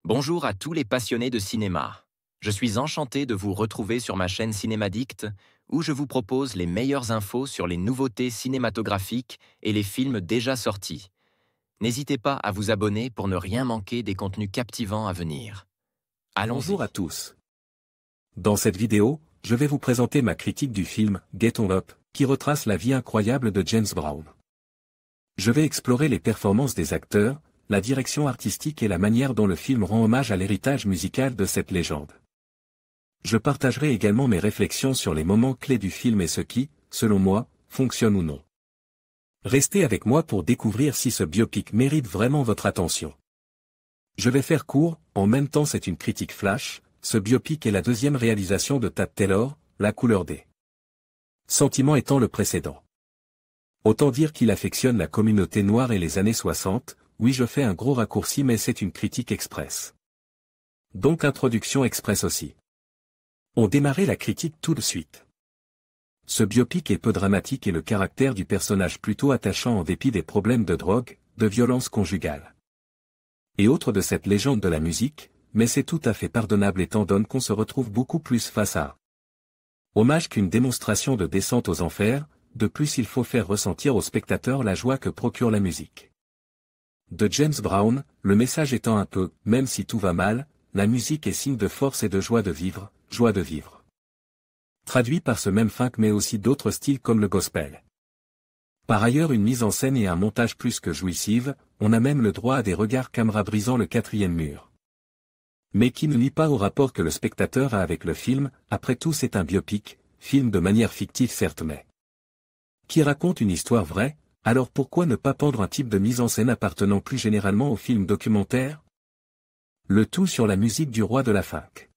Bonjour à tous les passionnés de cinéma. Je suis enchanté de vous retrouver sur ma chaîne Cinémadicte, où je vous propose les meilleures infos sur les nouveautés cinématographiques et les films déjà sortis. N'hésitez pas à vous abonner pour ne rien manquer des contenus captivants à venir. Allons-y. Bonjour à tous. Dans cette vidéo, je vais vous présenter ma critique du film Get On Up, qui retrace la vie incroyable de James Brown. Je vais explorer les performances des acteurs, la direction artistique et la manière dont le film rend hommage à l'héritage musical de cette légende. Je partagerai également mes réflexions sur les moments clés du film et ce qui, selon moi, fonctionne ou non. Restez avec moi pour découvrir si ce biopic mérite vraiment votre attention. Je vais faire court, en même temps c'est une critique flash, ce biopic est la deuxième réalisation de Tad Taylor, La couleur des sentiments étant le précédent. Autant dire qu'il affectionne la communauté noire et les années 60, oui je fais un gros raccourci mais c'est une critique express. Donc introduction express aussi. On démarrait la critique tout de suite. Ce biopic est peu dramatique et le caractère du personnage plutôt attachant en dépit des problèmes de drogue, de violence conjugale et autres de cette légende de la musique, mais c'est tout à fait pardonnable étant donné qu'on se retrouve beaucoup plus face à un hommage qu'une démonstration de descente aux enfers. De plus il faut faire ressentir au spectateur la joie que procure la musique de James Brown, le message étant un peu, même si tout va mal, la musique est signe de force et de joie de vivre, joie de vivre. Traduit par ce même funk mais aussi d'autres styles comme le gospel. Par ailleurs une mise en scène et un montage plus que jouissive, on a même le droit à des regards caméra brisant le quatrième mur. Mais qui ne nie pas au rapport que le spectateur a avec le film, après tout c'est un biopic, film de manière fictive certes mais qui raconte une histoire vraie, alors pourquoi ne pas prendre un type de mise en scène appartenant plus généralement au film documentaire? Le tout sur la musique du roi de la funk.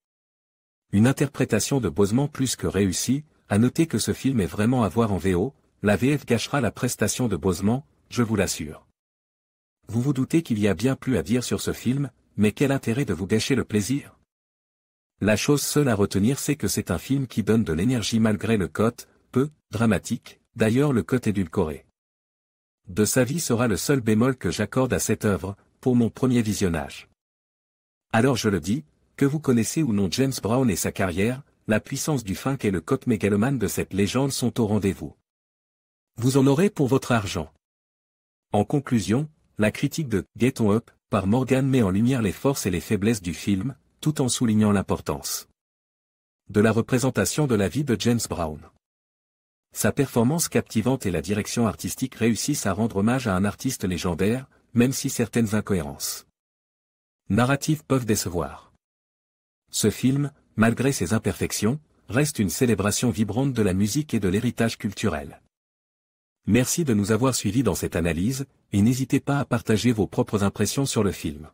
Une interprétation de Boseman plus que réussie, à noter que ce film est vraiment à voir en VO, la VF gâchera la prestation de Boseman, je vous l'assure. Vous vous doutez qu'il y a bien plus à dire sur ce film, mais quel intérêt de vous gâcher le plaisir? La chose seule à retenir c'est que c'est un film qui donne de l'énergie malgré le côté, peu, dramatique, d'ailleurs le côté édulcoré de sa vie sera le seul bémol que j'accorde à cette œuvre, pour mon premier visionnage. Alors je le dis, que vous connaissez ou non James Brown et sa carrière, la puissance du funk et le côté mégalomane de cette légende sont au rendez-vous. Vous en aurez pour votre argent. En conclusion, la critique de Get On Up par Morgan met en lumière les forces et les faiblesses du film, tout en soulignant l'importance de la représentation de la vie de James Brown. Sa performance captivante et la direction artistique réussissent à rendre hommage à un artiste légendaire, même si certaines incohérences narratives peuvent décevoir. Ce film, malgré ses imperfections, reste une célébration vibrante de la musique et de l'héritage culturel. Merci de nous avoir suivis dans cette analyse, et n'hésitez pas à partager vos propres impressions sur le film.